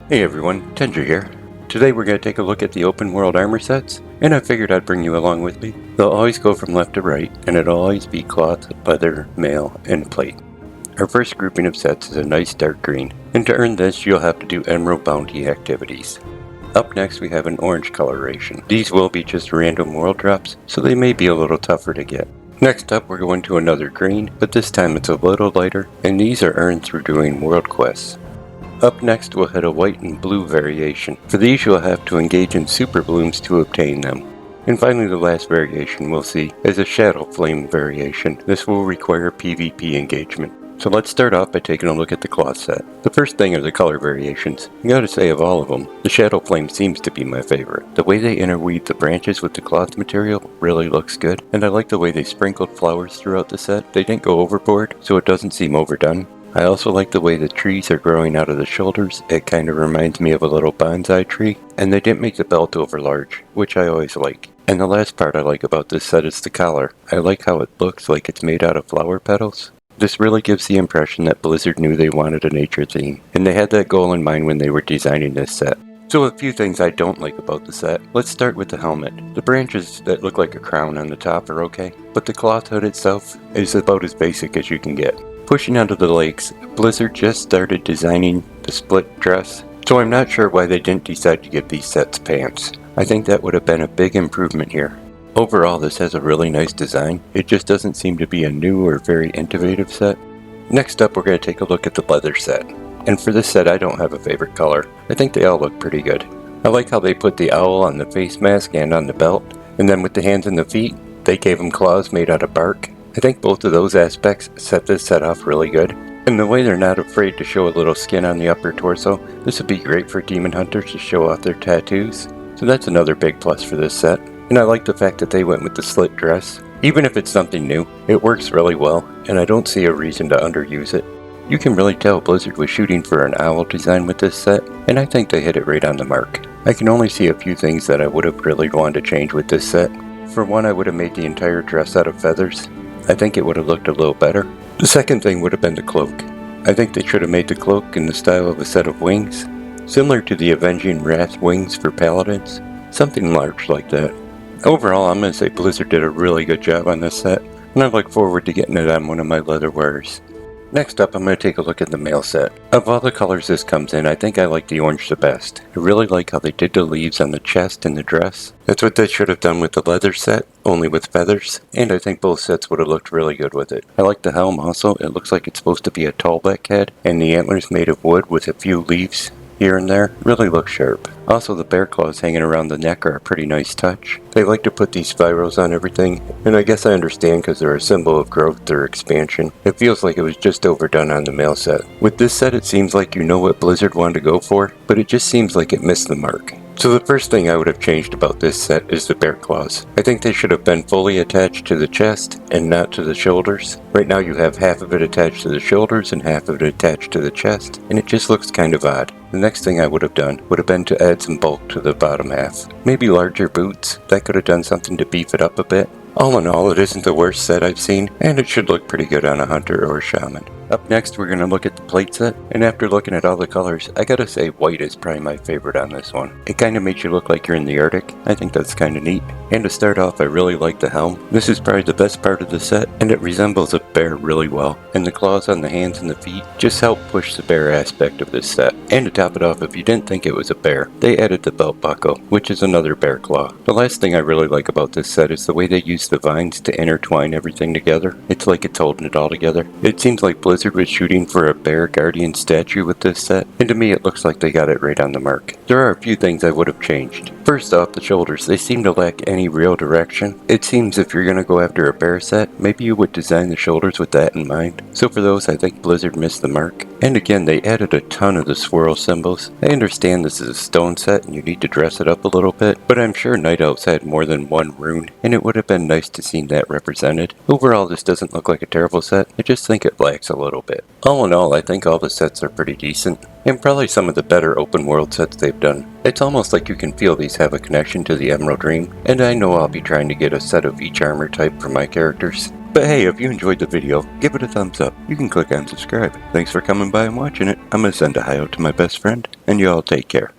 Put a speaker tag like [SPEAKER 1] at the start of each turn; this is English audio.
[SPEAKER 1] Hey everyone, Tendra here. Today we're going to take a look at the open world armor sets, and I figured I'd bring you along with me. They'll always go from left to right, and it'll always be cloth, leather, mail, and plate. Our first grouping of sets is a nice dark green, and to earn this you'll have to do emerald bounty activities. Up next we have an orange coloration. These will be just random world drops, so they may be a little tougher to get. Next up we're going to another green, but this time it's a little lighter, and these are earned through doing world quests. Up next we'll hit a white and blue variation. For these you'll have to engage in super blooms to obtain them. And finally the last variation we'll see is a shadow flame variation. This will require PvP engagement. So let's start off by taking a look at the cloth set. The first thing are the color variations. I gotta say, of all of them, the shadow flame seems to be my favorite. The way they interweave the branches with the cloth material really looks good, and I like the way they sprinkled flowers throughout the set. They didn't go overboard, so it doesn't seem overdone. I also like the way the trees are growing out of the shoulders. It kind of reminds me of a little bonsai tree. And they didn't make the belt over large, which I always like. And the last part I like about this set is the collar. I like how it looks like it's made out of flower petals. This really gives the impression that Blizzard knew they wanted a nature theme, and they had that goal in mind when they were designing this set. So a few things I don't like about the set. Let's start with the helmet. The branches that look like a crown on the top are okay, but the cloth hood itself is about as basic as you can get. Pushing onto the legs, Blizzard just started designing the split dress, so I'm not sure why they didn't decide to give these sets pants. I think that would have been a big improvement here. Overall, this has a really nice design. It just doesn't seem to be a new or very innovative set. Next up, we're going to take a look at the leather set. And for this set, I don't have a favorite color. I think they all look pretty good. I like how they put the owl on the face mask and on the belt, and then with the hands and the feet, they gave them claws made out of bark. I think both of those aspects set this set off really good. And the way they're not afraid to show a little skin on the upper torso, this would be great for demon hunters to show off their tattoos. So that's another big plus for this set. And I like the fact that they went with the slit dress. Even if it's something new, it works really well, and I don't see a reason to underuse it. You can really tell Blizzard was shooting for an owl design with this set, and I think they hit it right on the mark. I can only see a few things that I would have really wanted to change with this set. For one, I would have made the entire dress out of feathers. I think it would have looked a little better. The second thing would have been the cloak. I think they should have made the cloak in the style of a set of wings, similar to the Avenging Wrath wings for paladins, something large like that. Overall, I'm going to say Blizzard did a really good job on this set, and I look forward to getting it on one of my leather wearers. Next up, I'm going to take a look at the mail set. Of all the colors this comes in, I think I like the orange the best. I really like how they did the leaves on the chest and the dress. That's what they should have done with the leather set, only with feathers, and I think both sets would have looked really good with it. I like the helm also. It looks like it's supposed to be a tallback head, and the antlers made of wood with a few leaves here and there really look sharp. Also, the bear claws hanging around the neck are a pretty nice touch. They like to put these spirals on everything, and I guess I understand because they're a symbol of growth or expansion. It feels like it was just overdone on the mail set. With this set, it seems like you know what Blizzard wanted to go for, but it just seems like it missed the mark. So the first thing I would have changed about this set is the bear claws. I think they should have been fully attached to the chest and not to the shoulders. Right now you have half of it attached to the shoulders and half of it attached to the chest, and it just looks kind of odd. The next thing I would have done would have been to add some bulk to the bottom half. Maybe larger boots. That could have done something to beef it up a bit. All in all, it isn't the worst set I've seen, and it should look pretty good on a hunter or a shaman. Up next, we're going to look at the plate set, and after looking at all the colors, I gotta say white is probably my favorite on this one. It kind of makes you look like you're in the Arctic. I think that's kind of neat. And to start off, I really like the helm. This is probably the best part of the set, and it resembles a bear really well. And the claws on the hands and the feet just help push the bear aspect of this set. And to top it off, if you didn't think it was a bear, they added the belt buckle, which is another bear claw. The last thing I really like about this set is the way they use the vines to intertwine everything together. It's like it's holding it all together. It seems like Blizzard was shooting for a bear guardian statue with this set, and to me it looks like they got it right on the mark. There are a few things I would have changed. First off, the shoulders. They seem to lack any real direction. It seems if you're going to go after a bear set, maybe you would design the shoulders with that in mind. So for those, I think Blizzard missed the mark. And again, they added a ton of the swirl symbols. I understand this is a stone set and you need to dress it up a little bit, but I'm sure Night Elves had more than one rune, and it would have been nice to see that represented. Overall, this doesn't look like a terrible set. I just think it lacks a little bit. All in all, I think all the sets are pretty decent, and probably some of the better open world sets they've done. It's almost like you can feel these have a connection to the Emerald Dream, and I know I'll be trying to get a set of each armor type for my characters. But hey, if you enjoyed the video, give it a thumbs up. You can click on subscribe. Thanks for coming by and watching it. I'm going to send a hi out to my best friend, and you all take care.